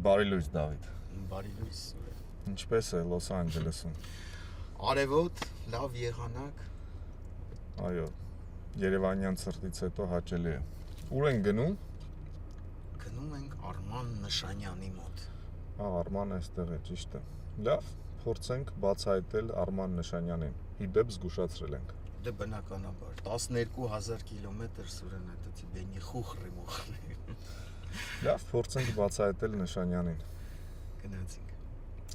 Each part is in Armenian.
Բարի լույս Դավիթ։ Բարի լույս։ Ինչպես է Լոս Անջելեսում։ Արևոտ, լավ եղանակ։ Այո, Երևանյան ցրտից հետո հաճելի է։ Ուր են գնում։ Գնում ենք Արման Նշանյանի մոտ։ Արման այստեղ է, ճիշտ է։ Լավ, փորձենք բացահայտել Արման Նշանյանին։ Իդեպ զգուշացրել ենք։ Դե բնականաբար 12000 կիլոմետր Սուրեն այդտեղի բենի խուխրի մոխրի։ Լավ, փորձենք բացահայտել Նշանյանին։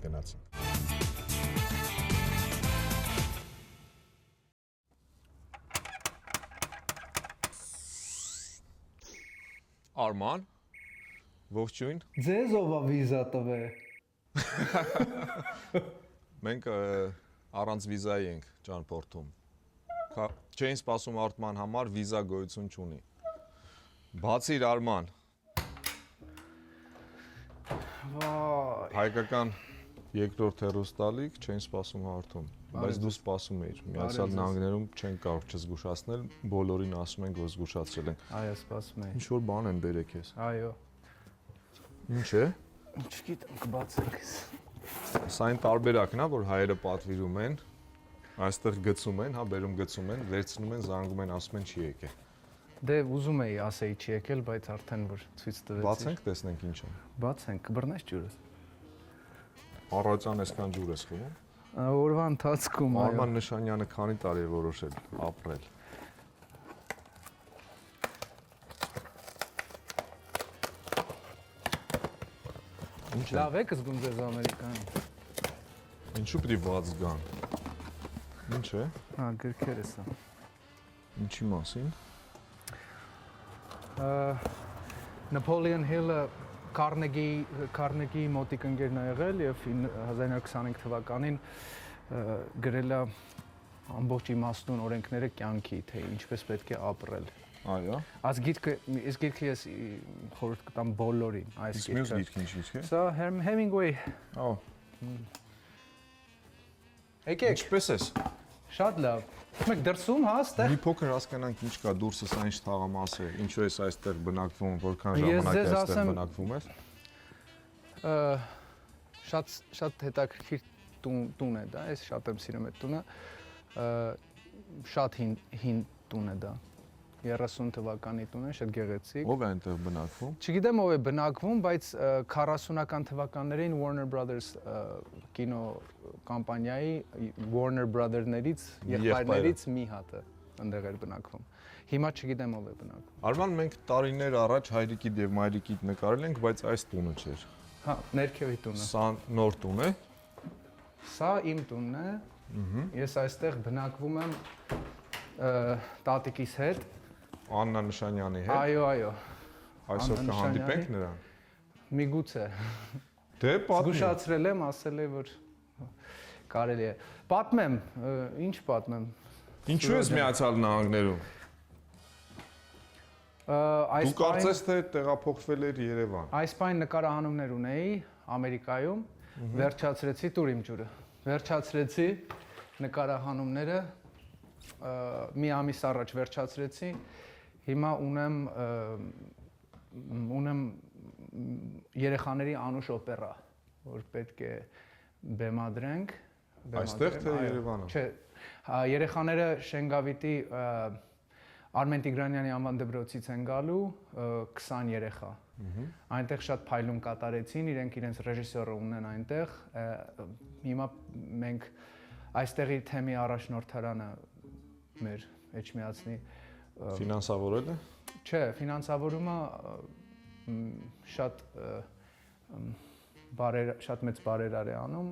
Գնացինք։ Արման, ողջույն։ Ձեզ ով է վիզա տվել։ Մենք առանց վիզայի ենք ճանապարհում։ Չէին սպասում Արման համար վիզա գոյություն չունի։ Բացիր Արման։ Վայ։ Հայկական երկրորդ հեռուստալիք չէին սպասում հարթում, բայց դու սպասում էիր։ Միացյալ Նահանգներում չեն կարող չզգուշացնել, բոլորին ասում են, որ զգուշացրել են։ Այո, սպասում եմ։ Ինչ որ բան են բերեք ես։ Այո։ Ինչ է։ Չգիտեմ, կբացենք։ Սա այն տարբերակն է, որ հայերը պատվիրում են, այստեղ գցում են, հա, բերում գցում են, վերցնում են, զանգում են, ասում են չի եկել։ Դե ուզում էի ասեի չի եկել, բայց արդեն որ ցույց տվեցի։ Բացենք, տեսնենք ինչ է։ Բացենք, կբռնես ջուրը։ Առավոտյան այսքան ջուր ես խմում։ Օրվա ընթացքում այո։ Արման Նշանյանը քանի տարի է որոշել ապրել։ Ինչ է։ Լավ եք զգում ձեզ Ամերիկայում։ Ինչու պիտի ված գան։ Ինչ է։ Հա, գրքերը սա։ Ինչի մասին։ Napoleon Hill-ը Carnegie մոտիկ ընկերն է եղել եւ 1925 թվականին գրել է ամբողջ իմաստուն օրենքները կյանքի, թե ինչպես պետք է ապրել։ Այո։ Այս գիրքը ես խորհուրդ կտամ բոլորին, այս Իսկ մյուս գիրքը ինչ գիրք է։ Սա Hemingway։ Ո։ Եկեք։ Ինչպես ես։ Շատ լավ։ Մենք դրսում հա, այստեղ։ Մի փոքր հասկանանք ինչ կա դուրսը, սա ինչ թաղամաս է, ինչու ես այստեղ բնակվում, որքան Ես ժամանակ ձեզ է այստեղ ասեմ, բնակվում ես։ Շատ հետաքրքիր տուն է դա, ես շատ եմ սիրում այդ տունը։ Շատ հին տուն է դա։ 30 թվականի տուն է, շատ գեղեցիկ։ Ով է այնտեղ բնակվում։ Չգիտեմ ով է բնակվում, բայց 40-ական թվականներին Warner Brothers կինո կամպանիայի Warner Brother-ներից եղբայրներից մի հատը այնտեղ էր բնակվում։ Հիմա չգիտեմ ով է բնակվում։ Արման, մենք տարիներ առաջ հայրիկիդ եւ մայրիկիդ նկարել ենք, բայց այս տունը չէր։ Հա, ներքևի տունը։ Սա նոր տուն է։ Սա իմ տունն է։ Ես այստեղ բնակվում եմ տատիկիս հետ։ Աննա Նշանյանի հետ։ Այո։ Այսօր կհանդիպենք նրան։ Միգուցե։ Դե պատմի։ Զգուշացրել եմ, ասել է որ կարելի է։ Պատմեմ, ինչ պատմեմ։ Ինչու ես Միացյալ Նահանգներում։ Այս Դու կարծես թե տեղափոխվել ես Երևան։ Այս պայն նկարահանումներ ունեի Ամերիկայում, վերջացրեցի տուր իմ ջուրը։ Վերջացրեցի նկարահանումները մի ամիս առաջ վերջացրեցի։ Հիմա ունեմ երեխաների անուշ օպերա, որ պետք է բեմադրենք։ Այստեղ թե Երևանում։ Չէ, երեխաները Շենգավիտի Արմեն Տիգրանյանի անվան դպրոցից են գալու 20 երեխա։ Այնտեղ շատ փայլուն կատարեցին, իրենց ռեժիսորը ունեն այնտեղ։ Հիմա մենք այստեղի թեմի առաջնորդարանը մեր Էջմիածնի ֆինանսավորել է։ Չէ, ֆինանսավորումը շատ մեծ բարերար է անում։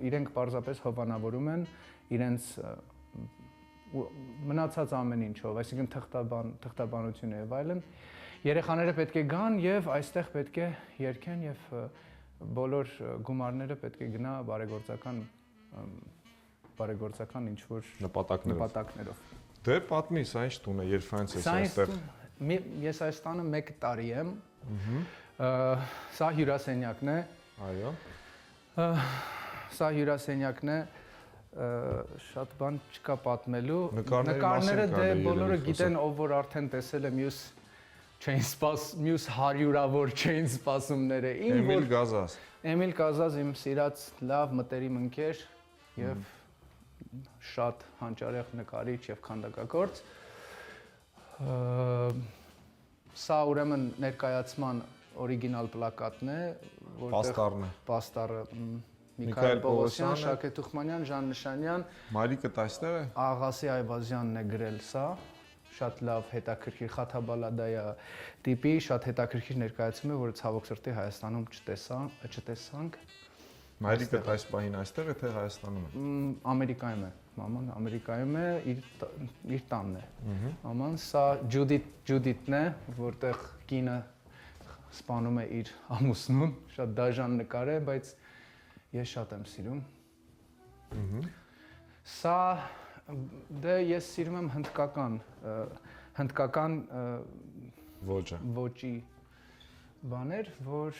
Իրենք պարզապես հովանավորում են իրենց մնացած ամեն ինչով, այսինքն թղթաբանությունը եւ այլն, երեխաները պետք է գան եւ այստեղ պետք է երգեն եւ բոլոր գումարները պետք է գնա բարեգործական ինչ որ նպատակներով։ Դե պատմի, սա ինչ տուն է, երբ Ֆրանս ես այստեղ։ Ես այս տանը 1 տարի եմ։ Սա հյուրասենյակն է։ Այո։ Սա հյուրասենյակն է, շատ բան չկա պատմելու։ Նկարները դե բոլորը գիտեն, ով որ արդեն տեսել է մյուս 100-ավոր չեն սպասումները։ Էմիլ Գազազ իմ սիրած լավ մտերիմ ընկեր եւ շատ հանճարեղ նկարիչ եւ քանդակագործ։ Սա ուրեմն ներկայացման օրիգինալ պլակատն է, որտեղ պաստառը Միքայել Պողոսյան, Շակե Թուխմանյան, Ժան Նշանյան, Մարիկը այստեղ է։ Աղասի Այվազյանն է գրել սա, շատ լավ հետաքրքիր Խաթաբալադայա տիպի, շատ հետաքրքիր ներկայացում է, որը ցավոք սրտի Հայաստանում չտեսանք։ Մարիկը այս պահին այստեղ է թե Հայաստանում է։ Ամերիկայում է, մաման Ամերիկայում է, իր տանն է։ Մաման սա Ջուդիտն է, որտեղ կինը սպանում է իր ամուսնուն, շատ դաժան նկար է, բայց ես շատ եմ սիրում։ Սա դե ես սիրում եմ հնդկական ոճի բաներ, որ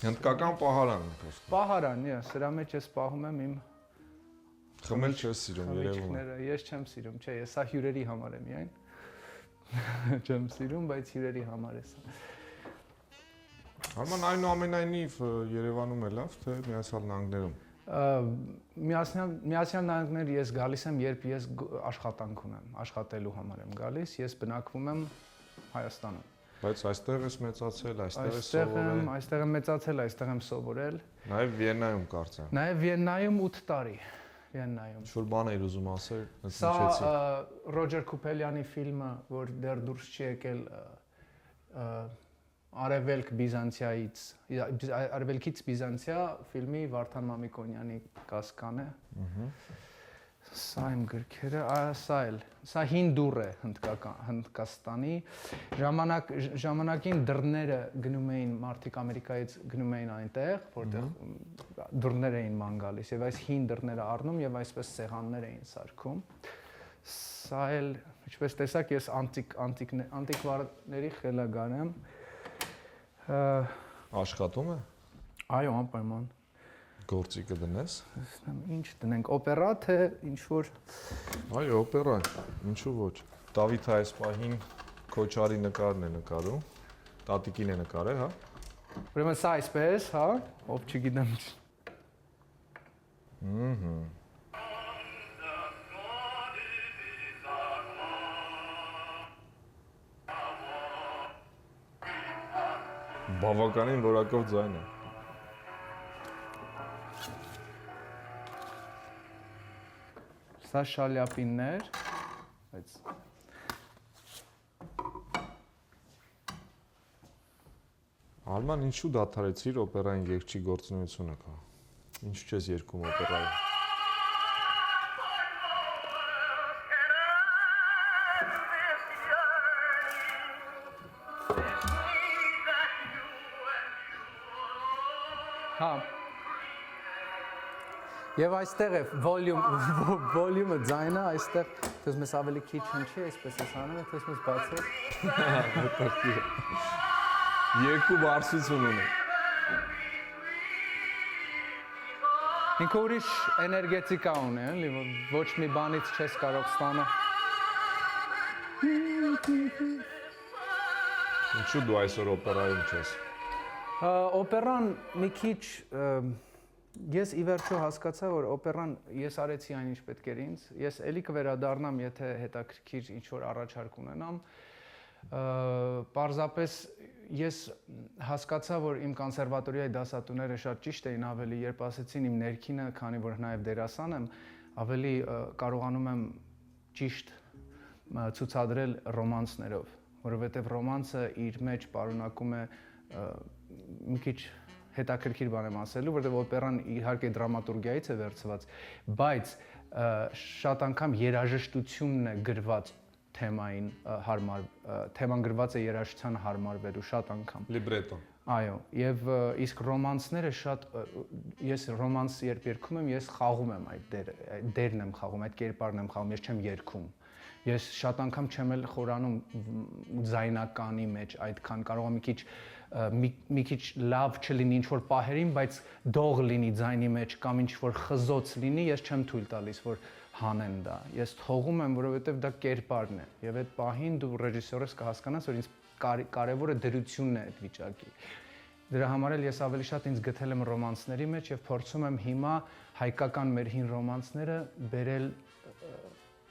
հնդկական պահարան է խոսքը։ Պահարան, սրա մեջ ես պահում եմ իմ խմել չես սիրում երևում է։ Ես չեմ սիրում, չէ, ես սա հյուրերի համար եմ միայն։ Չեմ սիրում, բայց հյուրերի համար է սա։ Արման այնուամենայնիվ Երևանում է լավ, թե Միացյալ Նահանգներում։ Միացյալ Նահանգներ ես գալիս եմ, երբ ես աշխատանք ունեմ, աշխատելու համար եմ գալիս, ես բնակվում եմ Հայաստանում։ Բայց այստեղ ես մեծացել, այստեղ ես սովորել։ Այստեղ եմ մեծացել, այստեղ եմ սովորել։ Նաև Վիեննայում կարծեմ։ Նաև Վիեննայում 8 տարի։ Վիեննայում։ Ինչ-որ բան էիր ուզում ասել, Սա Ռոջեր Քուփելյանի ֆիլմը, որ դեռ դուրս չի եկել Արևելքից Բիզանցիա ֆիլմի Վարդան Մամիկոնյանի կասկան է։ Սա իմ գրքերը, սա հին դուռ է Հնդկաստանի։ Ժամանակին դռները գնում էին, մարդիկ Ամերիկայից գնում էին այնտեղ, որտեղ դռներ էին ման գալիս եւ այս հին դռները առնում եւ այսպես սեղաններ էին սարքում։ Սա էլ, ինչպես տեսակ, ես անտիկվարների խելագար եմ։ Աշխատում է։ Այո, անպայման։ Գործիքը դնես։ Ինչ դնենք, օպերա թե ինչ որ։ Այո, օպերա, ինչու ոչ։ Դավիթը այս պահին Քոչարի նկարն է նկարում։ Տատիկին է նկարել, հա։ Ուրեմն սա այսպես, հա, ով չգիտեմ։ Բավականին որակով ձայն է։ Սա շալյապիններ, բայց Արման, ինչու դադարեցիր օպերային երգչի գործունեությունը կա։ Ինչու չես երգում օպերայի։ Հա։ Եվ այստեղ է վոլյումը ձայնը, այստեղ թեզ մեզ ավելի քիչ հնչի, այսպես ես անում, թեզ մեզ բացի։ Երկու բարձություն ունի։ Ինքը ուրիշ էներգետիկա ունի, էլի, ոչ մի բանից չես կարող ստանալ։ Ինչու դու այսօր օպերայում չես։ Օպերան մի քիչ ես ի վերջո հասկացա, որ օպերան ես արեցի այն ինչ պետք էր ինձ, ես էլի կվերադառնամ, եթե հետաքրքիր ինչ որ առաջարկ ունենամ, պարզապես ես հասկացա, որ իմ կոնսերվատորիայի դասատուները շատ ճիշտ էին ավելի, երբ ասեցին իմ ներքինը, քանի որ նաև դերասան եմ, ավելի կարողանում եմ ճիշտ ցուցադրել ռոմանսներով, որովհետև ռոմանսը իր մեջ պարունակում է մի քիչ հետաքրքիր բան եմ ասելու, որովհետև օպերան իհարկե դրամատուրգիայից է վերցված, բայց շատ անգամ երաժշտությունն է գրված թեմային հարմար թեման գրված է երաժշտության հարմարվելու շատ անգամ։ Լիբրետոն։ Այո, եւ իսկ ռոմանսները շատ ես ռոմանս երբ երգում եմ, ես խաղում եմ այդ դերն եմ խաղում, այդ կերպարն եմ խաղում, ես չեմ երգում։ Ես շատ անգամ չեմ էլ խորանում ձայնականի մեջ, այդքան կարող եմ մի քիչ լավ չլինի ինչ որ պահերին, բայց դող լինի ձայնի մեջ կամ ինչ որ խզոց լինի, ես չեմ թույլ տալիս, որ հանեն դա։ Ես թողում եմ, որովհետեւ դա կերպարն է, եւ այդ պահին դու ռեժիսորս կհասկանաս, որ ինձ կարևորը դրությունն է այդ վիճակի։ Դրա համար էլ ես ավելի շատ ինձ գտել եմ ռոմանսների մեջ եւ փորձում եմ հիմա հայկական մեր հին ռոմանսները բերել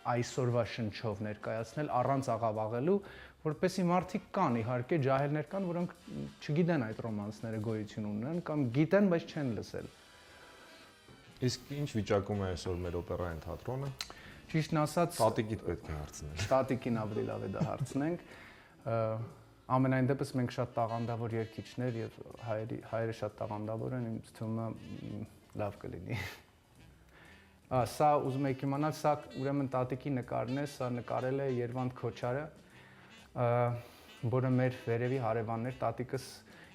այսօրվա շնչով ներկայացնել առանց աղավաղելու, որպեսզի մարդիկ կան, իհարկե ջահելներ կան, որոնք չգիտեն այդ ռոմանսները գոյություն ունեն կամ գիտեն, բայց չեն լսել։ Իսկ ինչ վիճակում է այսօր մեր օպերային թատրոնը։ Ճիշտն ասած, Տատիկիդ պետք է հարցնել։ Տատիկին ավելի լավ է դա հարցնենք։ Ամենայն դեպս մենք շատ տաղանդավոր երգիչներ եւ հայերը շատ տաղանդավոր են, ինձ թվում է լավ կլինի։ Սա ուզում եք իմանալ, սա ուրեմն Տատիկի նկարն է, սա նկարել է Երվանդ Քոչարը, որը մեր վերևի հարևաններ, Տատիկս,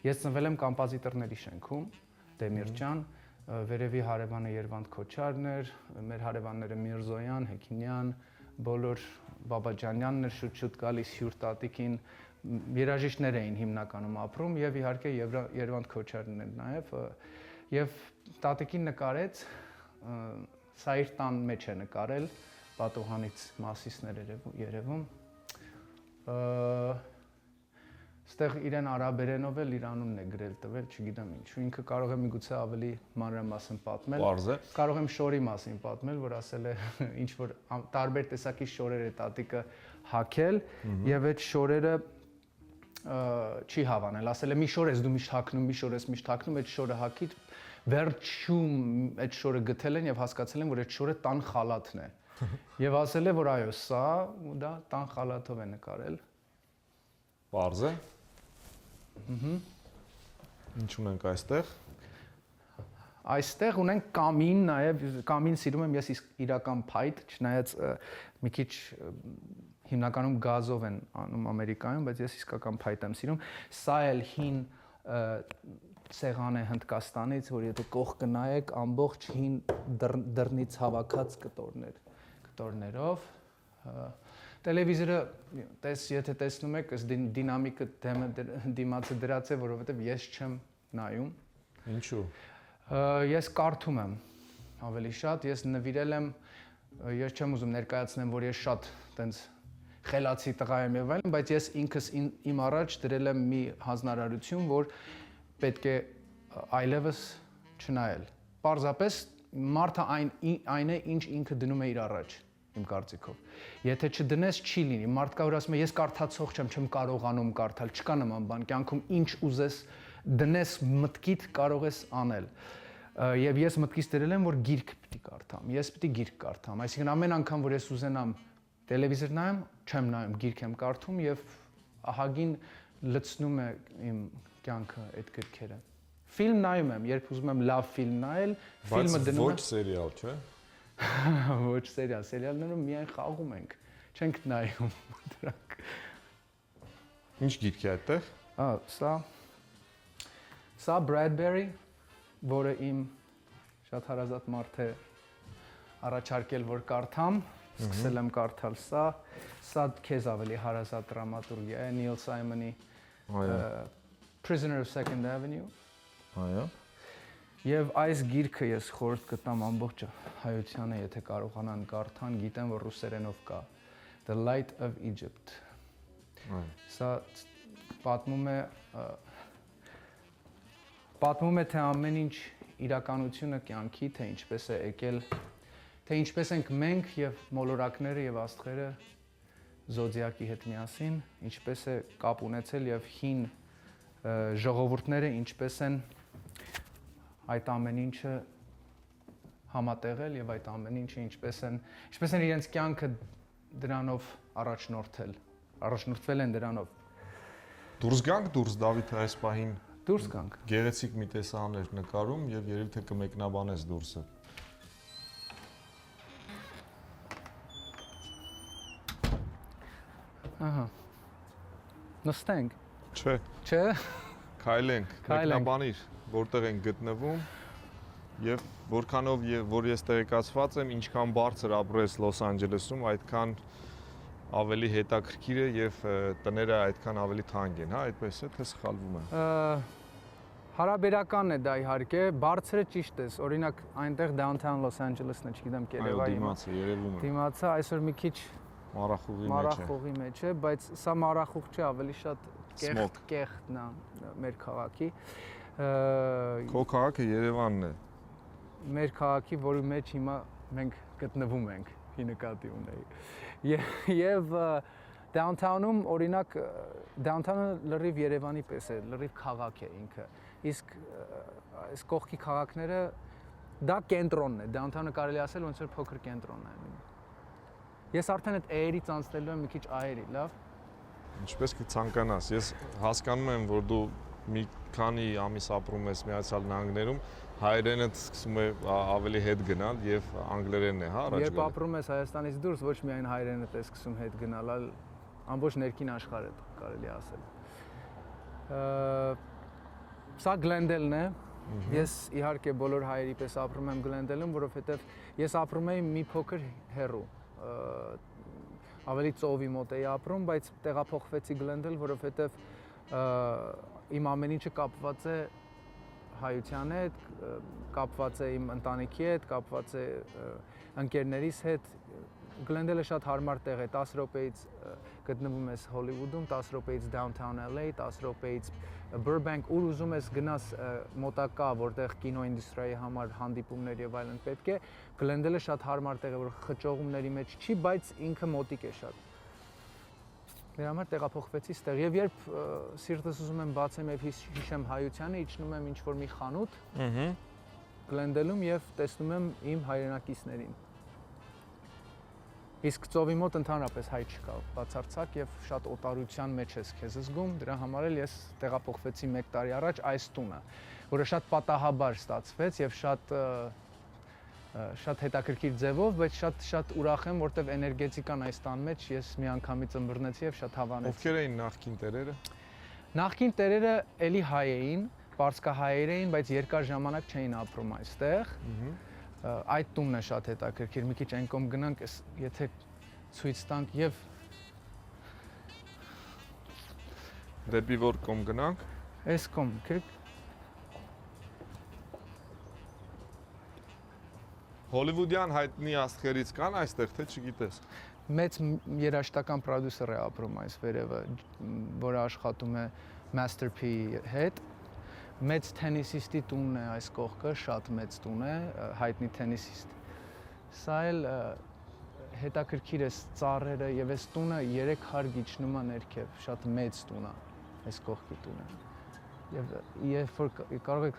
ես ծնվել եմ կոմպոզիտորների շենքում, Դեմիրճան, վերևի հարևանը Երվանդ Քոչարն էր, մեր հարևանները Միրզոյան, Հեքինյան, բոլոր Բաբաջանյանն էր շուտ գալիս հյուր Տատիկին, երաժիշտներ էին հիմնականում ապրում եւ իհարկե Երվանդ Քոչարն էր նաեւ եւ Տատիկին նկարեց, սա իր տան մեջ է նկարել, պատուհանից մասիսներ երևում, ստեղ իրեն արաբերենով էլ իր անունն է գրել տվել, չգիտեմ ինչու, ինքը կարող է միգուցե ավելի մանրամասն պատմել, կարող եմ շորի մասին պատմել, որ ասել է ինչ որ տարբեր տեսակի շորեր է Տատիկը հագել եւ այդ շորերը չի հավանել, ասել է մի շոր ես դու միշտ հագնում, մի շոր ես միշտ հագնում, այդ շորը հագից վերջում այդ շորը գտել են եւ հասկացել են, որ այդ շորը տան խալաթն է։ Եվ ասել է, որ այո, սա դա տան խալաթով է նկարել։ Պարզ է։ Ինչ ունենք այստեղ։ Այստեղ ունենք կամին, նաեւ կամին սիրում եմ ես իրական փայտ, չնայած մի քիչ հիմնականում գազով են անում Ամերիկայում, բայց ես իսկական փայտ եմ սիրում։ Սա էլ հին սեղան է Հնդկաստանից, որ եթե կողքը նայեք, ամբողջ հին դռնից հավաքած կտորներով։ Տելևիզորը, եթե տեսնում եք, ըստ դինամիկը դիմացը դրած է, որովհետև ես չեմ նայում։ Ինչու։ Ես կարդում եմ ավելի շատ, ես նվիրել եմ, ես չեմ ուզում ներկայացնեմ, որ ես շատ տենց խելացի տղա եմ եւ այլն, բայց ես ինքս իմ առաջ դրել եմ մի հանձնարարություն, որ պետք է այլևս չնայել։ Պարզապես մարդը այն է, ինչ ինքը դնում է իր առաջ, իմ կարծիքով։ Եթե չդնես, չի լինի։ Մարդ կա որ ասում է, ես կարդացող չեմ կարողանում կարդալ, չկա նման բան, կյանքում ինչ ուզես դնես մտքիդ կարող ես անել։ Եվ ես մտքից դրել եմ, որ գիրք պիտի կարդամ։ Ես պիտի գիրք կարդամ։ Այսինքն ամեն անգամ, որ ես ուզենամ տելևիզոր նայեմ, չեմ նայում, գիրք եմ կարդում եւ ահագին լցնում է իմ կյանքը այդ գրքերը։ Ֆիլմ նայում եմ, երբ ուզում եմ լավ ֆիլմ նայել, ֆիլմը դնում եմ։ Ոչ սերիալ, չէ՞։ Ոչ սերիալ, սերիալներում միայն խաղում ենք, չենք նայում դրանք։ Ինչ գիրք է այդտեղ։ Սա Bradbury, որը իմ շատ հարազատ մարդ է առաջարկել, որ կարդամ, սկսել եմ կարդալ սա քեզ ավելի հարազատ դրամատուրգիա է, Neil Simon-ի Prisoner of Second Avenue։ Այո։ Եվ այս գիրքը ես խորհուրդ կտամ ամբողջ հայությանը, եթե կարողանան կարդան, գիտեմ, որ ռուսերենով կա The Light of Egypt։ Սա պատմում է թե ամեն ինչ իրականությունը կյանքի, թե ինչպես է եկել, թե ինչպես ենք մենք եւ մոլորակները եւ աստղերը զոդիակի հետ միասին, ինչպես է կապ ունեցել եւ հին ժողովուրդները ինչպես են այդ ամեն ինչը համատեղել եւ այդ ամեն ինչը ինչպես են իրենց կյանքը դրանով առաջնորդվել են դրանով։ Դուրս գանք Դավիթ այս պահին։ Դուրս գանք։ Գեղեցիկ մի տեսահաներ նկարում եւ երևի թե կմեկնաբանես դուրսը։ Նստենք։ Չէ, Չէ։ քայլենք, Քայլենք։ մեկնաբանիր, որտեղ են գտնվում եւ որքանով որ ես տեղեկացված եմ, ինչքան բարձր ապրես Լոս Անջելեսում, այդքան ավելի հետաքրքիր է եւ տները այդքան ավելի թանկ են, հա, այդպես է, թե սխալվում եմ։ Հարաբերական է դա իհարկե, բարձրը ճիշտ է։ Օրինակ այնտեղ downtown Los Angeles-ն է, չգիտեմ, Այո, Կերևայի դիմացը երևում է։ դիմացը այսօր մի քիչ Մարախուղի մեջ է։ բայց սա մարախուղ չէ, ավելի շատ Smoke. կեղտն է մեր քաղաքի։ Քո քաղաքը Երևանն է։ Մեր քաղաքի, որի մեջ հիմա մենք գտնվում ենք, ի նկատի ունեի։ Եվ downtown-ում օրինակ downtown-ը լրիվ Երևանի պես է, լրիվ քաղաք է ինքը։ Իսկ այս կողքի քաղաքները դա կենտրոնն է, downtown-ը կարելի ասել ոնց որ փոքր կենտրոնն է։ Ես արդեն այդ air-ից անցնելու եմ մի քիչ air-ի, լավ։ Ինչպես կցանկանաս, ես հասկանում եմ, որ դու մի քանի ամիս ապրում ես Միացյալ Նահանգներում, հայերենդ սկսում է ավելի հետ գնալ եւ անգլերենն է, հա, առաջ գալու։ Երբ ապրում ես Հայաստանից դուրս, ոչ միայն հայերենդ է սկսում հետ գնալ, այլ ամբողջ ներքին աշխարհը կարելի ասել։ Սա Գլենդելն է։ Ես իհարկե բոլոր հայերի պես ապրում եմ Գլենդելում, որովհետեւ ես ապրում եմ մի փոքր հեռու, ավելի ծովի մոտ էի ապրում, բայց տեղափոխվեցի Գլենդել, որովհետեւ իմ ամեն ինչը կապված է հայության հետ, կապված է իմ ընտանիքի հետ, կապված է ընկերներիս հետ։ Գլենդելը շատ հարմար տեղ է, 10 րոպեից գտնվում ես Հոլիվուդում, 10 րոպեից downtown LA, 10 րոպեից Burbank, ուր ուզում ես գնաս մոտակա, որտեղ կինոինդուստրիայի համար հանդիպումներ եւ այլն պետք է։ Գլենդելը շատ հարմար տեղ է, որ խճողումների մեջ չի, բայց ինքը մոտիկ է շատ։ Դրա համար տեղափոխվեցի ստեղ եւ երբ սիրտս ուզում եմ բացեմ եւ հիշեմ հայությանը, իջնում եմ ինչ-որ մի խանութ Գլենդելում եւ տեսնում եմ իմ հայրենակիցներին։ Իսկ ծովի մոտ ընդհանրապես հայ չկա, բացարձակ եւ շատ օտարության մեջ ես քեզ զգում, դրա համար էլ ես տեղափոխվեցի 1 տարի առաջ այս տունը, որը շատ պատահաբար ստացվեց եւ շատ հետաքրքիր ձևով, բայց շատ ուրախ եմ, որտեվ էներգետիկան այս տան մեջ ես միանգամից ըմբռնեցի եւ շատ հավանեցի։ Ովքեր էին նախկին տերերը։ Նախկին տերերը էլի հայ էին, պարսկահայեր էին, բայց երկար ժամանակ չէին ապրում այստեղ։ Այդ տունն է շատ հետաքրքիր, մի քիչ այն կողմ գնանք, եթե ցույց տանք եւ Դեպի որ կողմ գնանք։ այս կողմ, քրիկ Հոլիվուդյան հայտնի աստղերից կան այստեղ, թե չգիտես։ մեծ երաժշտական պրոդյուսեր է ապրում այս վերևը, որը աշխատում է Master P-ի հետ։ Մեծ թենիսիստի տունն է այս կողքը, շատ մեծ տուն է, հայտնի թենիսիստ։ Սա էլ հետաքրքիր է ծառերը եւ այս տունը 3 հարկ իջնում է ներքև, շատ մեծ տուն է այս կողքի տունը։ Եվ երբ որ կարող եք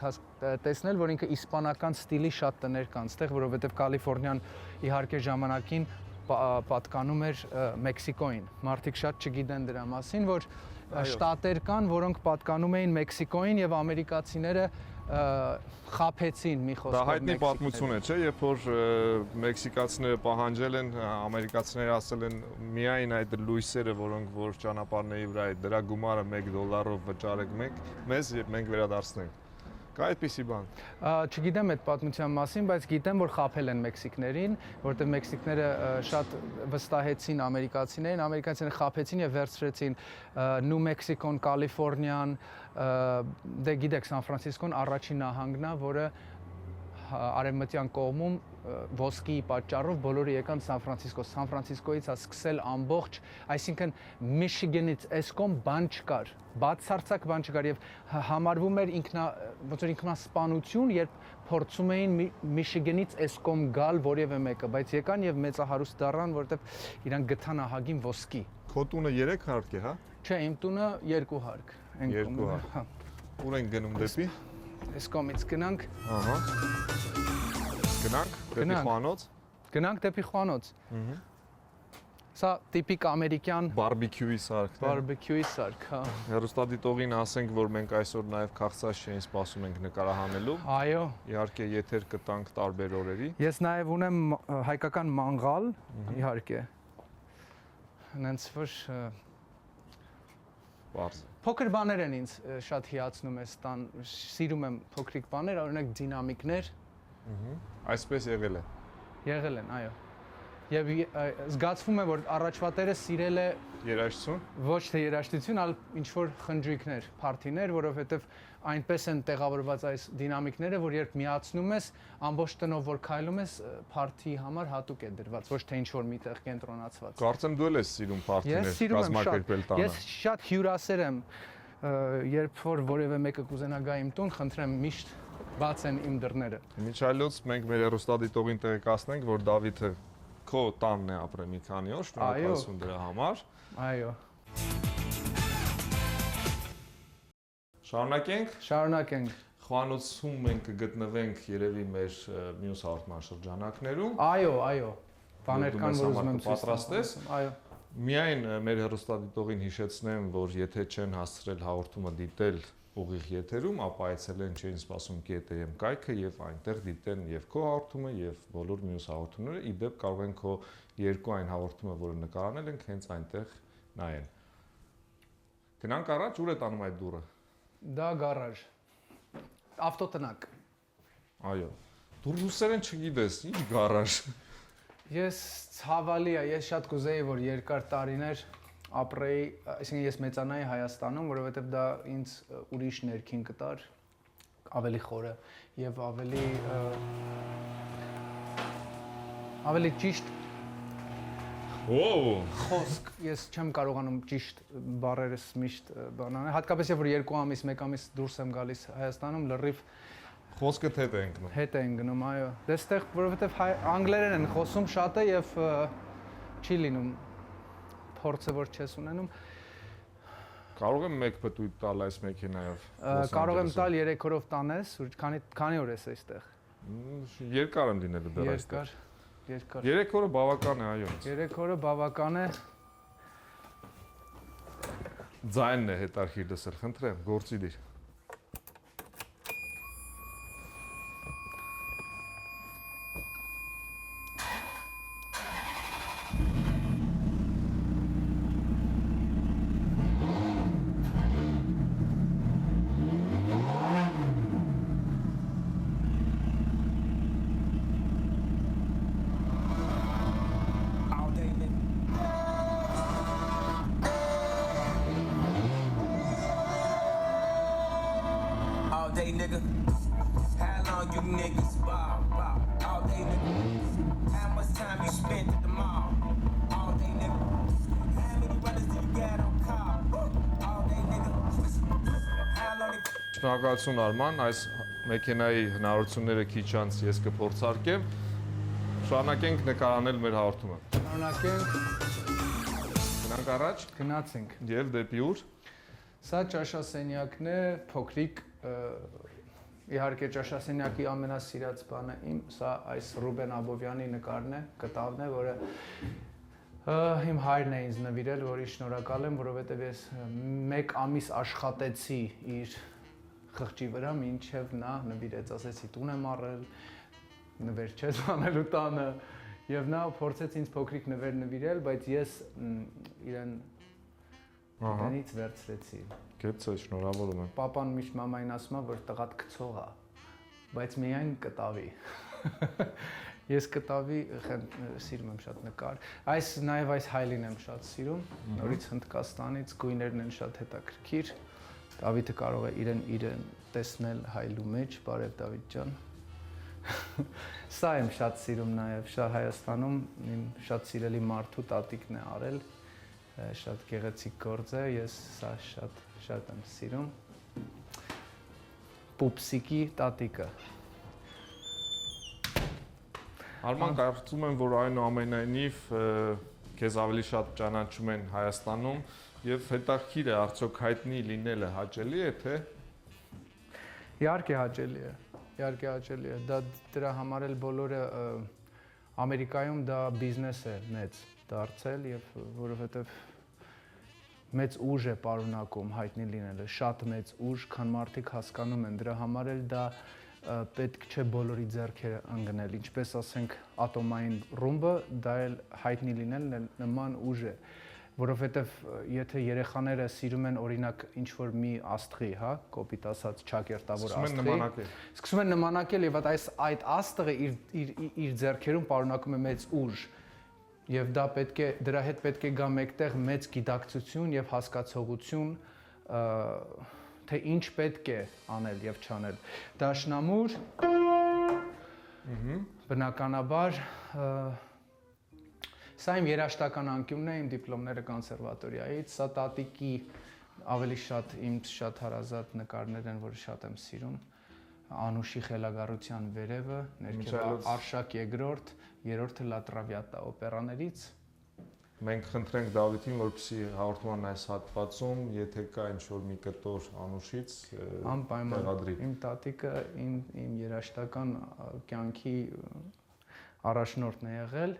տեսնել, որ ինքը իսպանական ստիլի շատ տներ կան ստեղ, որովհետեւ Կալիֆոռնիան իհարկե ժամանակին պատկանում էր Մեքսիկոին։ Մարդիկ շատ չգիտեն դրա մասին, որ շտատեր կան, որոնք պատկանում էին Մեքսիկոին եւ ամերիկացիները խափեցին մի խոսքով։ Դա հայտնի պատմություն է, չէ՞, երբ որ մեքսիկացիները պահանջել են, ամերիկացիները ասել են միայն այդ լույսերը, որոնք որ ճանապարհների վրա է, դրա գումարը $1 վճարեք մեզ եւ մենք վերադարձնենք։ Կա այդպիսի բան։ Չգիտեմ այդ պատմության մասին, բայց գիտեմ, որ խափել են մեքսիկներին, որտեղ մեքսիկները շատ վստահեցին ամերիկացիներին, ամերիկացիները խափեցին եւ վերցրեցին Նյու Մեքսիկոն, Կալիֆոռնիան, դե գիտեք, Սան Ֆրանցիսկոն առաջին նահանգն է, որը արևմտյան կողմում ոսկիի պատճառով բոլորը եկան Սան Ֆրանցիսկո։ Սան Ֆրանցիսկոից է սկսել ամբողջ, այսինքն Միչիգանից այս կողմ բան չկար, բացարձակ բան չկար եւ համարվում էր ոնց որ ինքնասպանություն, երբ փորձում էին Միչիգանից այս կողմ գալ որևէ մեկը, բայց եկան եւ մեծահարուստ դառան, որովհետեւ իրանք գտան ահագին ոսկի։ Քո տունը 3 հարկ է, հա։ Չէ, իմ տունը 2 հարկ։ 2 հարկ։ Ուր են գնում դեպի։ Այս կողմից գնանք։ Ահա։ Գնանք դեպի խոհանոց։ Գնանք դեպի խոհանոց։ Սա տիպիկ ամերիկյան բարբեկյուի սարքն է։ Բարբեկյուի սարք, հա։ Հեռուստադիտողին ասենք, որ մենք այսօր նաև քաղցած չէին սպասում ենք նկարահանելու։ Այո։ Իհարկե եթեր կտանք տարբեր օրերի։ Ես նաև ունեմ հայկական մանգալ, իհարկե։ Հենց որ Բարձ։ Փոքր բաներ են ինձ շատ հիացնում է ստան, սիրում եմ փոքրիկ բաներ, օրինակ դինամիկներ Այսպես եղել է։ եղել են, այո։ Եվ զգացվում է, որ առաջվա տերը սիրել է Երաժշտություն։ ոչ թե երաժշտություն, այլ ինչ որ խնջույքներ, փարթիներ, որովհետև այնպես են տեղավորված այս դինամիկները, որ երբ միացնում ես, ամբողջ տնով որ քայլում ես, փարթի համար հատուկ է դրված, ոչ թե ինչ որ միտեղ կենտրոնացված։ Կարծեմ դու ես սիրում Ես փարթիներ սիրում եմ շատ։ կազմակերպել տանը։ Ես շատ հյուրասեր եմ, երբ որ որևէ մեկը կուզենա գա իմ տուն, խնդրեմ միշտ բաց են իմ դռները։ Միջայլոց մենք մեր հեռուստադիտողին տեղեկացնենք, որ Դավիթը քո տանն է ապրել մի քանի օր, շնորհակալություն դրա համար։ Այո։ Շարունակենք։ Շարունակենք։ Խոհանոցում մենք կգտնվենք երևի մեր մյուս հաղորդման շրջանակներում։ Այո։ Բաներ Դու կան, մեզ որ համար ուզում եմ ցույց կպատրաստես։ տամ։ Այո։ Միայն մեր հեռուստադիտողին հիշեցնեմ, որ եթե չեն հասցրել հաղորդումը դիտել ուղիղ եթերում, ապա այցելեն չէին սպասում .am կայքը եւ այնտեղ դիտեն եւ քո հաղորդումը եւ բոլոր մյուս հաղորդումները։ Ի դեպ կարող են քո երկու այն հաղորդումը, որը նկարանել ենք, հենց այնտեղ նայեն։ Գնանք առաջ, ուր է տանում այդ դուռը։ Դա գարաժ։ Ավտոտնակ։ Այո։ Դու ռուսերեն չգիտես, ինչ գարաժ։ Ես ցավալի է, ես շատ կուզեի, որ երկար տարիներ ապրեի, այսինքն ես մեծանայի Հայաստանում, որովհետև դա ինձ ուրիշ ներքին կտար, ավելի խորը եւ ավելի ճիշտ խոսք, ես չեմ կարողանում ճիշտ բառերս միշտ բանանել, հատկապես որ 2 ամիս, 1 ամիս դուրս եմ գալիս Հայաստանում, լրիվ Խոսքը հետ է ընկնում։ Հետ է ընկնում, այո։ Դեստեղ, որովհետև անգլերեն են խոսում շատ է եւ չի լինում փորձը որ չես ունենում։ Կարող եմ մեկ պտույտ տալ այս մեքենայով։ Կարող եմ տալ 3 օրով տանես, քանի օր ես այստեղ։ Երկար եմ լինելու դեռ այստեղ։ Երկար։ 3 օրը բավական է, այո։ 3 օրը բավական է։ Ձայնն է հետարքիր լսել, խնդրեմ, գործի դիր։ Day nigga, how long you niggas ball? All day nigga, how much time you spent at the mall? All day nigga, how many brothers do you got on call? All day nigga, how long it... Շնորհակալություն Արման, այս մեքենայի հնարավորությունները քիչ անց ես կփորձարկեմ։ Շարունակենք նկարանել մեր հաղորդումը։ Շարունակենք։ Գնանք առաջ։ Գնացինք։ Եվ դեպի ուր։ Սա ճաշասենյակն է, փոքրիկ իհարկե ճաշասենյակի ամենասիրած բանը իմ, սա այս Ռուբեն Աբովյանի նկարն է, կտավն է, որը իմ հայրն է ինձ նվիրել, որի շնորհակալ եմ, որովհետև ես 1 ամիս աշխատեցի իր խղճի վրա, մինչև նա նվիրեց, ասեցի տուն եմ առել, նվեր չես անելու տանը, եւ նա փորձեց ինձ փոքրիկ նվեր նվիրել, բայց ես իրեն դրանից վերցրեցի։ Գեցը շնորհավորում եմ։ Պապան միշտ մամային ասում է, որ տղատ գցող է, բայց միայն կտավի։ Ես կտավի սիրում եմ շատ նկար։ Այս նաև այս հայլին եմ շատ սիրում, նորից Հնդկաստանից, գույներն են շատ հետաքրքիր։ Դավիթը կարող է իրեն տեսնել հայլու մեջ, բարև Դավիթ ջան։ Սա եմ շատ սիրում նաև, շատ Հայաստանում իմ շատ սիրելի մարդու տատիկն է արել, շատ գեղեցիկ գործ է, ես սա շատ եմ սիրում։ Պուպսիկի տատիկը։ Արման, կարծում եմ, որ այնուամենայնիվ քեզ ավելի շատ ճանաչում են Հայաստանում եւ հետաքրքիր է արդյոք հայտնի լինելը հաճելի է թե։ Իհարկե հաճելի է։ Դա դրա համար էլ բոլորը Ամերիկայում դա բիզնես է մեծ դարձել եւ որովհետեւ մեծ ուժ է պարունակում հայտնի լինելը, շատ մեծ ուժ, քան մարդիկ հասկանում են, դրա համար էլ դա պետք չէ բոլորի ձեռքերը ընկնել, ինչպես ասենք ատոմային ռումբը, դա էլ հայտնի լինելն էլ նման ուժ է։ որովհետև եթե երեխաները սիրում են օրինակ ինչ որ մի աստղի, հա, կոպիտ ասած ճակերտավոր աստղի, սկսում են նմանակել եւ այդ աստղը իր ձեռքերում պարունակում է մեծ ուժ եւ դա դրա հետ պետք է գա մեկտեղ մեծ գիտակցություն եւ հասկացողություն, թե ինչ պետք է անել եւ չանել։ Դաշնամուր բնականաբար սա իմ երաժշտական անկյունն է, իմ դիպլոմները կոնսերվատորիայից, սա տատիկի ավելի շատ իմ շատ հարազատ նկարներ են, որը շատ եմ սիրում։ Անուշի խելագարության վերևը, ներքևը Արշակ II, երրորդը Լա Տրավիատա օպերաներից։ Մենք խնդրենք Դավիթին, որպեսզի հաղորդման այս հատվածում, եթե կա ինչ-որ մի կտոր Անուշից, անպայման իմ տատիկը իմ երաժշտական կյանքի առաջնորդն է եղել։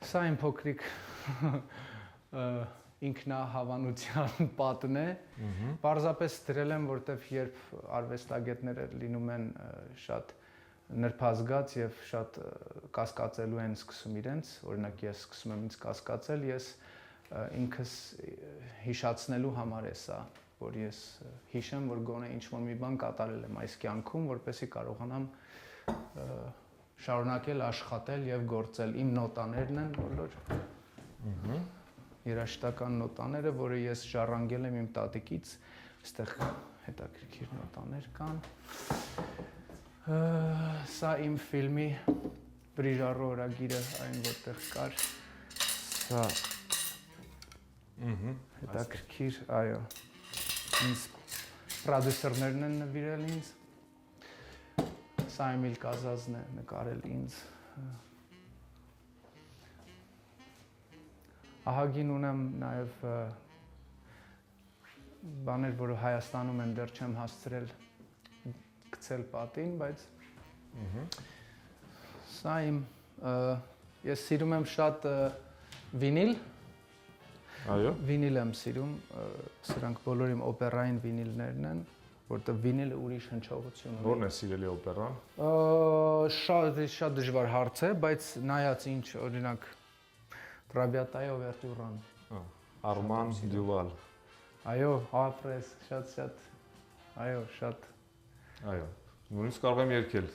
Սա իմ փոքրիկ ինքնահավանության պատն է։ Պարզապես դրել եմ, որտեվ երբ արվեստագետները լինում են շատ նրբազգաց եւ շատ կասկածելու են սկսում իրենց, օրինակ ես սկսում եմ ինձ կասկածել, ես ինքս հիշացնելու համար է սա, որ ես հիշեմ, որ գոնե ինչ-որ մի բան կատարել եմ այս կյանքում, որպեսզի կարողանամ շարունակել աշխատել եւ գործել։ Իմ նոտաներն են բոլոր։ Երաժշտական նոտաները, որը ես ժառանգել եմ իմ տատիկից, այստեղ հետաքրքիր նոտաներ կան։ Սա իմ ֆիլմի Բրիժարո օրագիրը, այն որտեղ կար։ Սա հետաքրքիր, այո։ Ինձ պրոդյուսերներն են նվիրել ինձ։ Սա Էմիլ Կազազն է նկարել ինձ։ Ահագին ունեմ նաև բաներ, որը Հայաստանում եմ դեռ չեմ հասցրել գցել պատին, բայց սա իմ ես սիրում եմ շատ վինիլ։ Այո։ Վինիլ եմ սիրում, սրանք բոլոր իմ օպերային վինիլներն են, որտեղ վինիլը ուրիշ հնչողություն ունի։ Որն է սիրելի օպերան։ Շատ դժվար հարց է, բայց նայած ինչ, օրինակ Տրավիատայի օվերտյուրան։ Արման Դյուվալ։ Այո, ապրես, շատ, այո, շատ։ Այո, նույնիսկ կարող եմ երգել։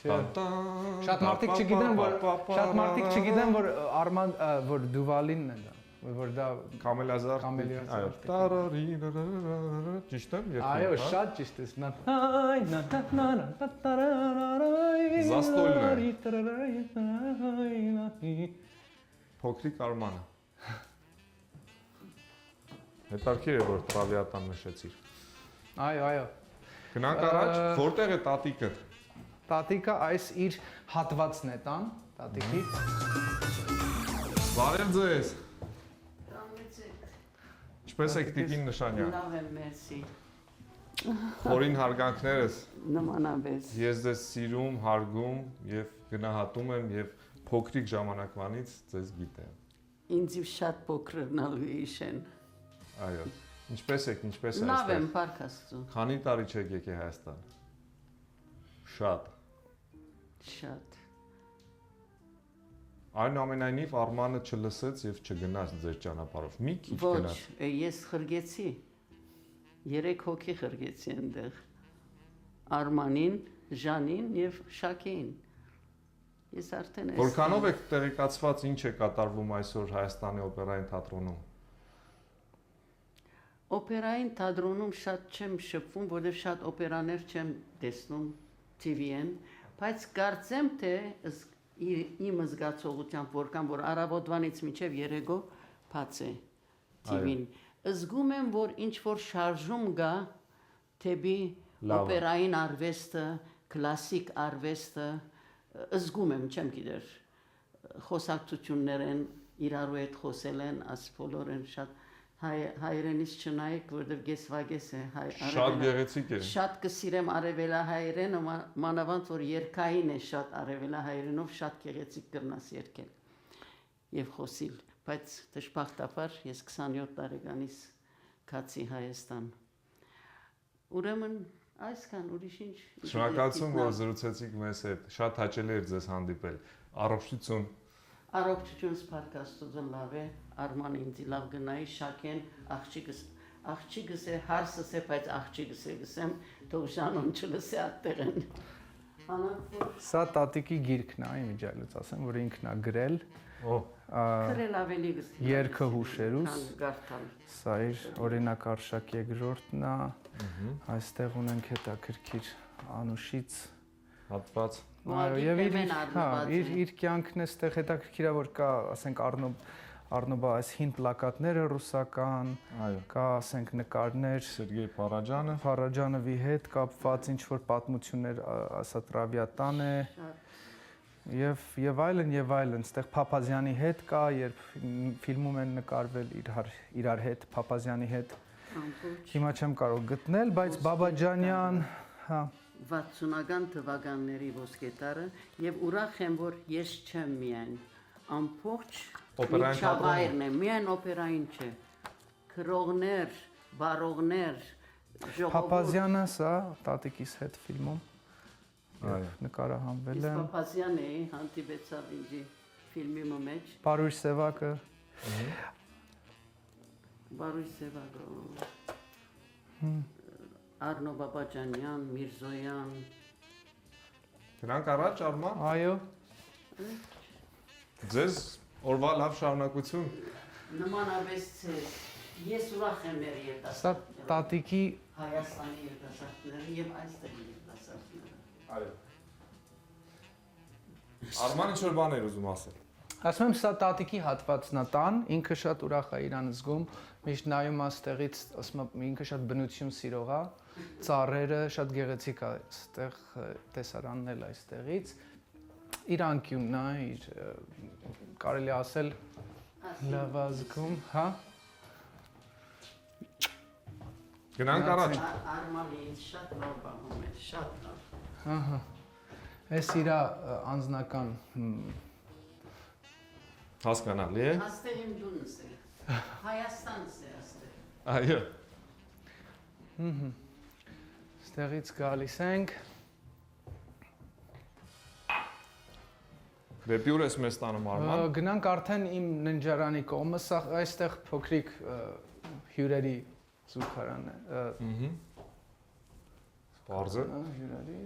Շատ մարդիկ չգիտեն, որ Արման, որ Դյուվալինն է դա, որ դա Կամելազար։ Այո, ճիշտ եմ երգում։ Այո, շատ ճիշտ ես։ Զաստոլն է։ Փոքրիկ Արմանը։ Հետաքրքիր է, որ Տրավիատան նշեցիր։ Այո։ Գնանք առաջ, որտեղ է տատիկը։ Տատիկը այս իր հատվածն է տան, տատիկի։ Բարև ձեզ։ Ինչպես եք Տիկին Նշանյան։ Լավ եմ, մերսի։ Խորին հարգանքներս։ Նմանապես։ Ես ձեզ սիրում, հարգում եւ գնահատում եմ եւ փոքրիկ ժամանակվանից ձեզ գիտեմ։ Ինձ շատ փոքրնալու իշեն։ Այո։ Ինչպես եք, ինչպես է այստեղ։ Լավ եմ, Փառք Աստծո։ Քանի տարի չեք եկել Հայաստան։ Շատ։ Շատ։ Այնուամենայնիվ Արմանը չլսեց եւ չգնաց ձեր ճանապարհով։ Մի քիչ գնաց։ Ոչ, ես խրգեցի։ 3 հոգի խրգեցի այնտեղ։ Արմանին, Ժանին եւ Շակեին։ Ես արդեն Որքանով եք տեղեկացված ինչ է կատարվում այսօր Հայաստանի օպերային թատրոնում։ Օպերային թատրոնում շատ չեմ շփվում, որովհետև շատ օպերաներ չեմ տեսնում TV-ին, բայց կարծեմ թե իմ զգացողությամբ որքան որ առավոտվանից մինչև երեկո բաց է TV-ին, զգում եմ, որ ինչ որ շարժում կա թեպի Լավ է։ օպերային արվեստը, կլասիկ արվեստը, զգում եմ, չեմ գիտեր, խոսակցություններ են, իրարու հետ խոսել են, աս բոլոր են շատ հայերենից չնայեք, որովհետև գեսվագես է Շատ գեղեցիկ է։ Շատ կսիրեմ արևելահայերենը, մանավանդ որ երկային է շատ արևելահայերենով շատ գեղեցիկ կրնաս երգել եւ խոսիլ, բայց դժբախտաբար ես 27 տարեկանից կացի Հայաստան։ Ուրեմն այսքան ուրիշ ինչ։ Շնորհակալություն, որ զրուցեցիք մեզ հետ։ Շատ հաճելի էր ձեզ հանդիպել։ Առողջություն։ Առողջություն սփառք Աստծո լավ է, Արման ինձ լավ գնայի, Շակեն աղջիկս է, հարսս է, բայց աղջիկս է գսեմ, թող Ժանոն չլսի այդտեղեն։ Սա տատիկի գիրքն է, իմիջայլուց ասեմ, որ ինքն է գրել։ Գրել ավելի գսեմ։ Երկը հուշերուս։ Գարթալ։ Սա իր օրինակ Արշակ երկրորդն է։ Այստեղ ունենք հետաքրքիր Անուշից Հատված։ Այո, եւ իր կյանքն է այստեղ հետաքրքիր է, որ կա, ասենք Արնոբա այս հին պլակատները ռուսական, կա, ասենք նկարներ Սերգեյ Փարաջանովի հետ կապված ինչ որ պատմություններ, ասա Տրավիատան է եւ այլն, այստեղ Փափազյանի հետ կա, երբ ֆիլմում են նկարվել իրար հետ, Փափազյանի հետ։ Հիմա չեմ կարող գտնել, բայց Բաբաջանյան, հա 60-ական թվականների ոսկետարը եւ ուրախ եմ, որ ես չեմ միայն ամբողջ միջավայրն է, միայն օպերային չէ, քրողներ, բարողներ, ժողովուրդ։ Փափազյանը սա տատիկիս հետ ֆիլմում նկարահանվել Ես են։ Փափազյան էի, հանդիպեցավ ինձ ֆիլմի մեջ։ Բարույր Սևակը։ Բարույր Սևակը։ Արնո Բաբաջանյան, Միրզոյան։ Դրանք առաջ Արման։ Այո։ Ձեզ օրվա լավ շարունակություն։ Նմանապես ես ուրախ եմ մեր Սա երիտասարդները, տատիկի Հայաստանի երիտասարդները եւ այստեղ երիտասարդները։ Այո։ Արման ինչ-որ բան էր ուզում ասել։ Ասում եմ, սա տատիկի հատվածն է տան, ինքը շատ ուրախ է իրան զգում, միշտ նայում աստեղից, ասում եմ, ինքը շատ բնություն սիրող է, ծառերը շատ գեղեցիկ է, այստեղ տեսարանն էլ այստեղից, իր անկյունն է, իր կարելի ասել լավ ազգում, հա։ Գնանք առաջ։ Արմանի ինձ շատ լավ բանում է, շատ լավ։ Ահա։ Այս իր անձնական Հասկանալի է։ Աստեղ իմ դունս է, Հայաստանս է աստեղ։ Այո։ Ստեղից գալիս ենք։ Դեպի ուր ես մեզ տանում Արման։ Գնանք արդեն իմ ննջարանի կողմը, սա այստեղ փոքրիկ հյուրերի զուգարանն է։ Բարձր։ Հյուրերի։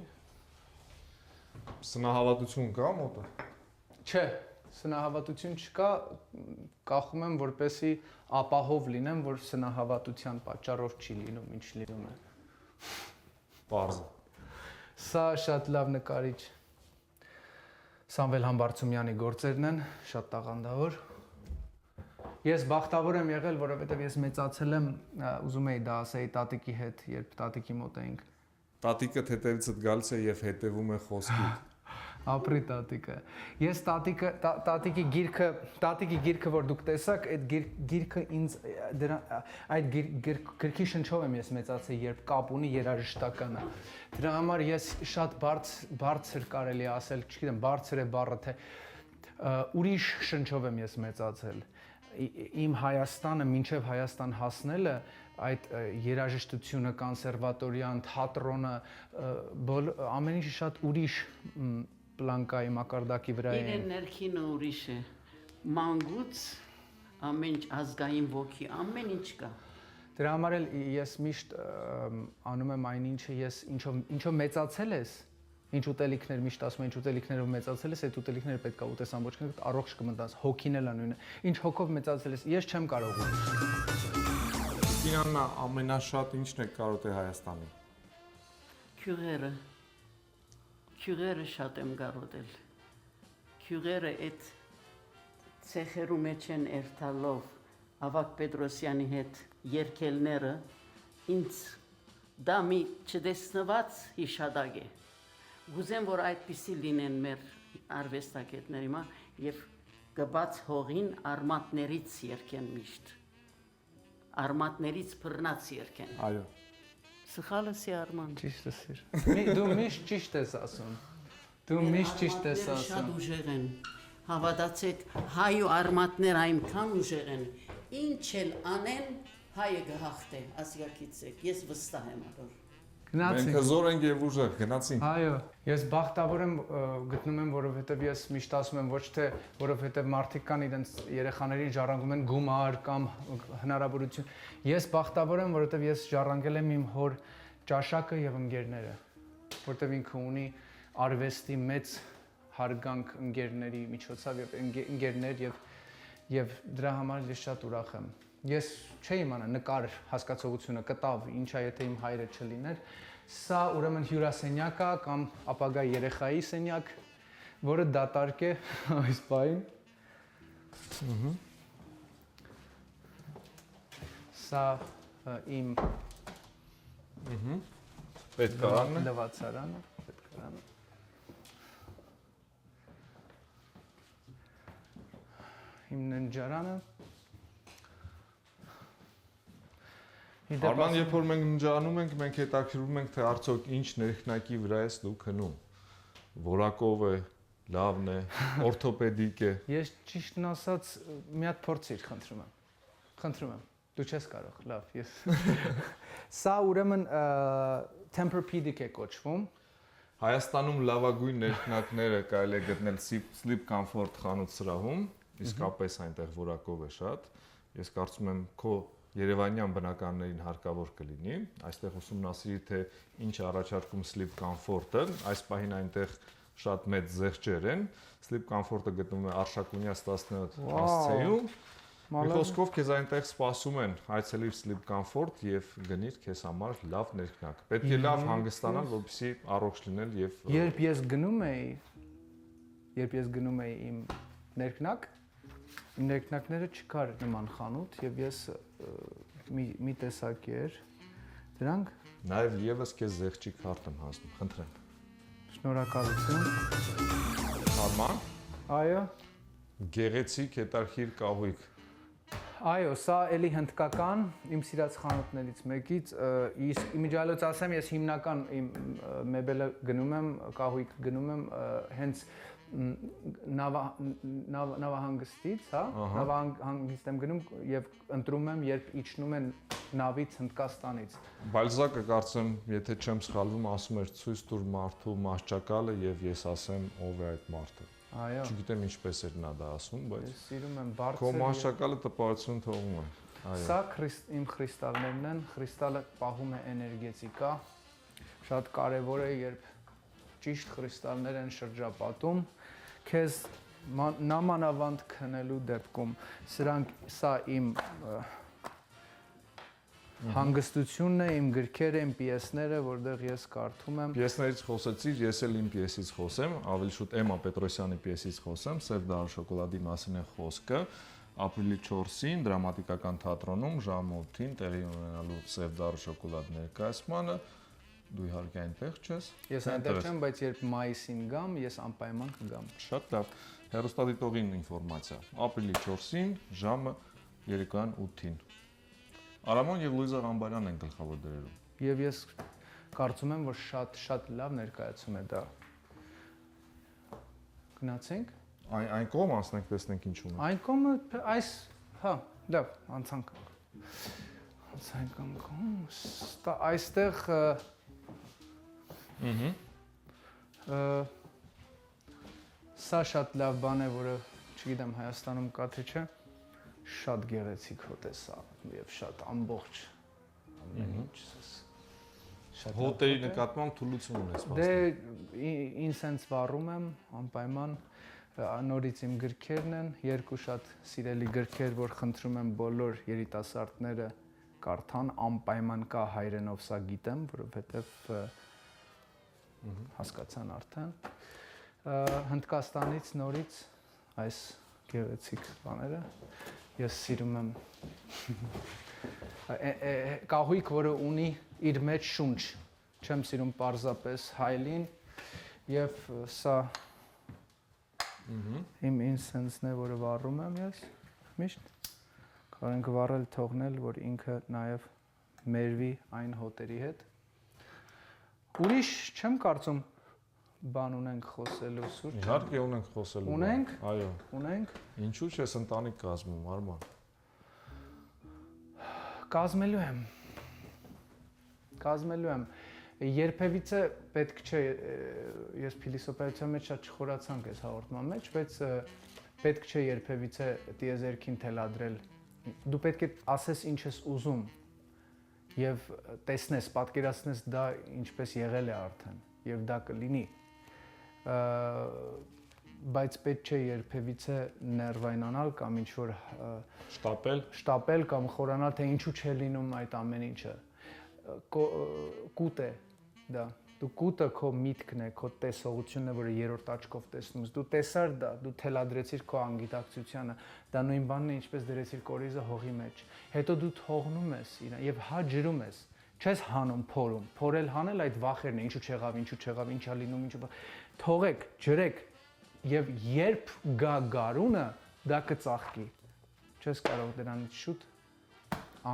Սնահավատություն կա մոտը։ Չէ, սնահավատություն չկա, կախում եմ, որպեսի ապահով լինեմ, որ սնահավատության պատճառով չի լինում, ինչ լինում է։ Բարձր։ Սա շատ լավ նկարիչ Սամվել Համբարձումյանի գործերն են, շատ տաղանդավոր։ Ես բախտավոր եմ եղել, որովհետև ես մեծացել եմ, ուզում էի դա ասեի տատիկի հետ, երբ տատիկի մոտ էինք։ Տատիկը հետևիցդ գալիս է եւ հետևում է խոսքիդ։ Ապրի տատիկը։ Ես տատիկի գիրքը, որ դուք տեսաք, այդ գիրքը ինձ այդ գրքի շնչով եմ ես մեծացել, երբ կապ ունի երաժշտականը։ Դրա համար ես շատ բարձր կարելի ասել, չգիտեմ, բարձր է բառը թե ուրիշ շնչով եմ ես մեծացել։ Իմ Հայաստանը, մինչև Հայաստան հասնելը, այդ երաժշտությունը, կոնսերվատորիան, թատրոնը, ամեն ինչը շատ ուրիշ պլանկայի մակարդակի վրա է։ Իրեն ներքինը ուրիշ է, մանգուց ամեն ինչ ազգային ոգի, ամեն ինչ կա։ Դրա համար էլ ես միշտ անում եմ այն ինչը ես ինչով մեծացել ես, ինչ ուտելիքներ միշտ ասում են, ինչ ուտելիքներով մեծացել ես, այդ ուտելիքները պետք է ուտես ամբողջ կյանքդ, առողջ կմնաս, հոգին էլ նույնը։ Ինչ հոգով մեծացել ես, ես չեմ կարող։ Կինանա ամենաշատ ինչն է կարոտե Հայաստանի։ Քյուղերը շատ եմ կարոտել։ Քյուղերը այդ ցեխերու մեջ են երթալով, Ավակ Պետրոսյանի հետ երկելները ինձ դա մի չդեսնված հիշադակ է։ Գուզեմ, որ այդպիսի լինեն մեր արվեստագետների մա եւ գբաց հողին արմատներից երկեն միշտ։ Արմատներից բռնած երկեն։ Այո։ Սխալը սի Արման։ Ճիշտ է։ Դու միշտ ճիշտ ես ասում։ Դու միշտ ճիշտ ես Արմատները շատ ասում։ ուժեղ են։ Հավատացեք, հայու արմատներ այնքան ուժեղ են։ Ինչ էլ անեն, հայը գահախտե, ասիակիցեք։ Ես վստահ եմ ադոր։ Գնացինք։ Մենք հզոր ենք եւ ուժեղ, գնացինք։ Այո, ես բախտավոր եմ գտնում եմ, որովհետև ես միշտ ասում եմ ոչ թե որովհետև մարդիկ կան իրենց երեխաներին ժառանգում են գումար կամ հնարավորություն։ Ես բախտավոր եմ, որովհետև ես ժառանգել եմ իմ հոր ճաշակը եւ ընկերները, որովհետև ինքը ունի արվեստի մեծ հարգանք ընկերների միջոցով եւ ընկերներ եւ դրա համար ես շատ ուրախ եմ։ Ես չէի իմանա նկար հասկացողությունը կտավ, ինչա եթե իմ հայրը չլիներ, սա ուրեմն հյուրասենյակ է կամ ապագա երեխայի սենյակ, որը դատարկ է այս բային։ Սա իմ Պետքարանն է։ լվացարանը, պետքարանը։ Իմ ննջարանը։ Արման, երբ որ մենք ննջանում ենք, մենք հետաքրվում ենք, թե արդյոք ինչ ներքնակի վրա ես դու քնում։ Որակով է, լավն է, օրթոպեդիկ է։ Ես ճիշտն ասած մի հատ փորձիր, խնդրում եմ։ Խնդրում եմ։ Դու չես կարող, լավ, ես։ Սա ուրեմն Tempur-Pedic է կոչվում։ Հայաստանում լավագույն ներքնակները կարելի է գտնել Sleep Comfort խանութ սրահում, իսկապես այնտեղ որակով է շատ։ Ես կարծում եմ քո Երևանյան բնականներին հարկավոր կլինի, այստեղ ուսումնասիրի թե ինչ առաջարկում Sleep Comfort-ը, այս պահին այնտեղ շատ մեծ զեղչեր են, Sleep Comfort-ը գտնվում է Արշակունյաց 17 հասցեում, մի խոսքով քեզ այնտեղ սպասում են, այցելիր Sleep Comfort եւ գնիր քեզ համար լավ ներքնակ, պետք է լավ հանգստանալ, որպեսզի առողջ լինել եւ Երբ ես գնում էի իմ ներքնակ, իմ ներքնակները չկար նման խանութ եւ ես մի տեսակի էր դրանք նաեւ եւս քեզ զեղչի քարտ եմ հասնում, խնդրեմ։ Շնորհակալություն։ Արման, Այո։ գեղեցիկ հետարքիր կահույք։ Այո, սա էլի հնդկական իմ սիրած խանութներից մեկից, իսկ իմիջիալոց ասեմ, ես հիմնական իմ մեբելը գնում եմ, կահույք գնում եմ հենց նավահանգստից, հա, նավահանգիստ եմ գնում եւ ընտրում եմ, երբ իջնում են նավից Հնդկաստանից։ Բալզակը կարծեմ, եթե չեմ սխալվում, ասում էր ցույց տուր մարդու մահճակալը եւ ես ասեմ ով է այդ մարդը։ Այո։ Չգիտեմ ինչպես էր նա դա ասում, բայց Ես սիրում եմ բարձր։ քո մահճակալը տպավորություն թողում է։ Այո։ Սա իմ քրիստալներն են, քրիստալը պահում է էներգետիկա։ Շատ կարևոր է, երբ ճիշտ քրիստալներ են շրջապատում, քեզ նամանավանդ քնելու դեպքում սա իմ հանգստությունն է, իմ գրքերը, իմ պիեսները, որտեղ ես կարդում եմ։ Պիեսներից խոսեցիր, ես էլ իմ պիեսից խոսեմ, ավելի շուտ Էմմա Պետրոսյանի պիեսից խոսեմ, Սև դառը շոկոլադի մասին է խոսքը, ապրիլի 4-ին դրամատիկական թատրոնում ժամը 8-ին տեղի ունենալու Սև դառը շոկոլադ ներկայացմանը, դու իհարկե այնտեղ չես։ Ես այնտեղ չեմ, բայց երբ մայիսին գամ, ես անպայման կգամ։ Շատ լավ։ Հեռուստադիտողին ինֆորմացիա։ Ապրիլի 4-ին ժամը երեկոյան 8-ին։ Արամոն եւ Լուիզա Ղամբարյանն են գլխավոր դերերում։ Եվ ես կարծում եմ, որ շատ լավ ներկայացում է դա։ Գնացենք։ Այն կողմ անցնենք, տեսնենք ինչ ունի։ Այն կողմը այս, հա, լավ, անցանք։ Անցանք անգամ։ Այստեղ Սա շատ լավ բան է, որը չգիտեմ Հայաստանում կա թե չէ, շատ գեղեցիկ հոտ է սա եւ շատ ամբողջ ամեն ինչ շատ հոտերի նկատմամբ թուլություն ունես սպասում։ Դե ինձ sense վառում եմ անպայման նորից իմ գրքերն են, երկու շատ սիրելի գրքեր, որ խնդրում եմ բոլոր երիտասարդները կարդան, անպայման կա հայրենով սա գիտեմ, որովհետեւ հասկացան արդեն Հնդկաստանից նորից այս գեղեցիկ բաները Ես սիրում եմ կահույք, որը ունի իր մեջ շունչ։ Չեմ սիրում պարզապես հայլին եւ սա իմ ինսենսն է, որը վառում եմ ես միշտ։ Կարող ենք վառել, թողնել, որ ինքը նաեւ մերվի այն հոտերի հետ։ Ուրիշ չեմ կարծում բան ունենք խոսելու սուրճ։ Իհարկե ունենք խոսելու։ Ունենք։ Այո։ Ունենք։ Ինչու՞ չես ընտանիք կազմում, Արման։ Կազմելու եմ։ Երբևիցե պետք չէ, ես փիլիսոփայության մեջ շատ չխորացանք այս հաղորդման մեջ, բայց պետք չէ երբևիցե տիեզերքին թելադրել։ Դու պետք է ասես ինչ ես ուզում եւ տեսնես, պատկերացնես դա ինչպես եղել է արդեն եւ դա կլինի։ Բայց պետք չէ երբևիցե ներվայնանալ կամ ինչ որ շտապել կամ խորանալ թե ինչու չէ լինում այդ ամեն ինչը։ Կուտ է դա։ Դու կուտը քո միտքն է, քո տեսողությունն է, որը երրորդ աչքով տեսնում ես։ Դու տեսար դա, դու թելադրեցիր քո անգիտակցությանը, դա նույն բանն է, ինչպես դրեցիր կորիզը հողի մեջ։ Հետո դու թողնում ես իրան եւ հա ջրում ես։ Չես հանում, փորում։ Փորել հանել այդ վախերն է, ինչու չեղավ, ինչա լինում, ինչու։ Թողեք, ջրեք եւ երբ գա գարունը, դա կծաղկի։ Չես կարող դրանից շուտ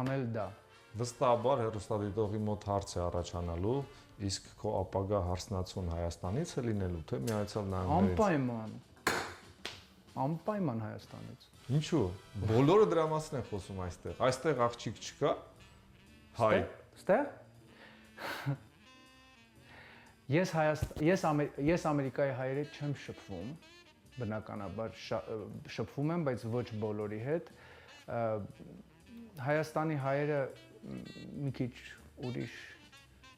անել դա։ Վստահաբար հեռուստադիտողի մոտ հարց է առաջանալու, իսկ քո ապագա հարսնացուն Հայաստանից է լինելու, թե Միացյալ Նահանգներից։ Անպայման Հայաստանից։ Ինչու՞։ Բոլորը դրա մասին են խոսում այստեղ։ Այստեղ աղջիկ չկա։ Հայ։ Ստեղ։ Ես Ամերիկայի հայերից չեմ շփվում, բնականաբար շփվում եմ, բայց ոչ բոլորի հետ։ Հայաստանի հայերը մի քիչ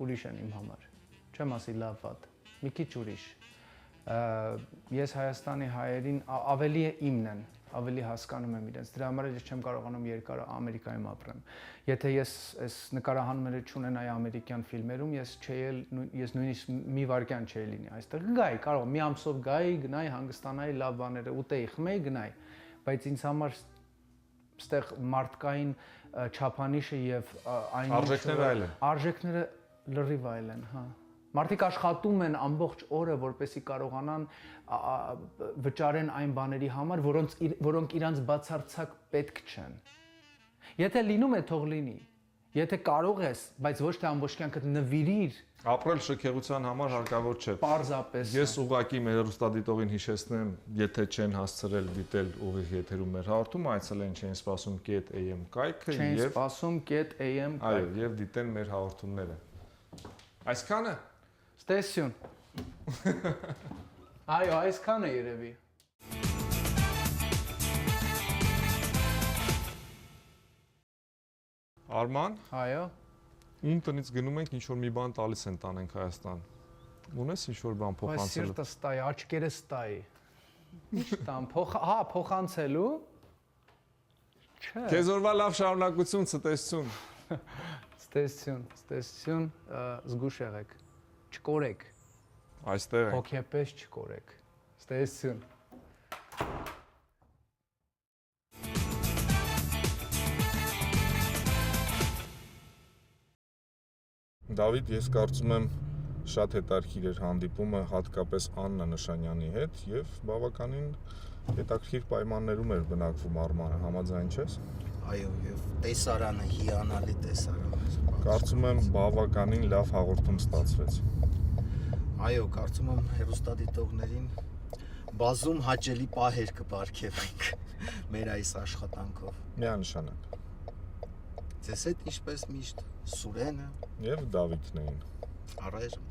ուրիշ են իմ համար։ Չեմ ասի լավ վատ, մի քիչ ուրիշ։ Ես Հայաստանի հայերին ավելի իմն են, ավելի հասկանում եմ իրենց։ Դրա համար ես չեմ կարողանում երկար Ամերիկայում ապրեմ։ Եթե ես այս նկարահանումները չունենայի ամերիկյան ֆիլմերում, ես նույնիսկ մի վայրկյան չէի լինի այստեղ։ Գայի, կարող մի ամսով գայի, գնայի, հանգստանայի, լավ բաները ուտեի, խմեի, գնայի, բայց ինձ համար ստեղ մարդկային չափանիշը եւ այն արժեքները լրիվ այլ են, հա։ Մարդիկ աշխատում են ամբողջ օրը, որպեսզի կարողանան վճարեն այն բաների համար, որոնք իրանց բացարձակ պետք չեն։ Եթե լինում է, թող լինի։ Եթե կարող ես, բայց ոչ թե ամբողջ կյանքդ նվիրիր ապրել շքեղության համար հարկավոր չէ։ Պարզապես։ Ես ուղղակի մեր հեռուստադիտողին հիշեցնեմ, եթե չեն հասցրել դիտել ուղիղ եթերում մեր հաղորդումը, այցելեն Չեն սպասում.am կայքը եւ Չեն սպասում.am կայքը։ Այո, եւ դիտեն մեր հաղորդումները։ Այսքանը։ Ստեսյուն։ Այո, այսքանը երևի։ Արման։ Այո։ Ում տնից գնում ենք, ինչ որ մի բան տալիս են տանենք Հայաստան։ Ունես ինչ որ բան փոխանցելու։ Բայց սիրտը ստայի, աչքերը ստայի։ Ինչ տամ, փոխանցելու։ Չէ։ Քեզ օրվա լավ շարունակություն, ցտեսություն։ Ստեսյուն, զգուշ եղեք։ Չկորեք։ Այստեղ ենք։ Հոգեպես չկորեք։ Ստեսյուն։ Դավիթ, ես կարծում եմ շատ հետաքրքիր էր հանդիպումը հատկապես Աննա Նշանյանի հետ եւ բավականին հետաքրքիր պայմաններում էր բնակվում Արմանը, համաձայն չես։ Այո, եւ տեսարանը հիանալի տեսարան էր։ Կարծում եմ բավականին լավ հաղորդում ստացվեց։ Այո, կարծում եմ հեռուստադիտողներին բազում հաճելի պահեր կպարգևենք մեր այս աշխատանքով։ Միանշանակ։ Ձեզ հետ ինչպես միշտ Սուրենը Եվ Դավիթն էին։ առայժմ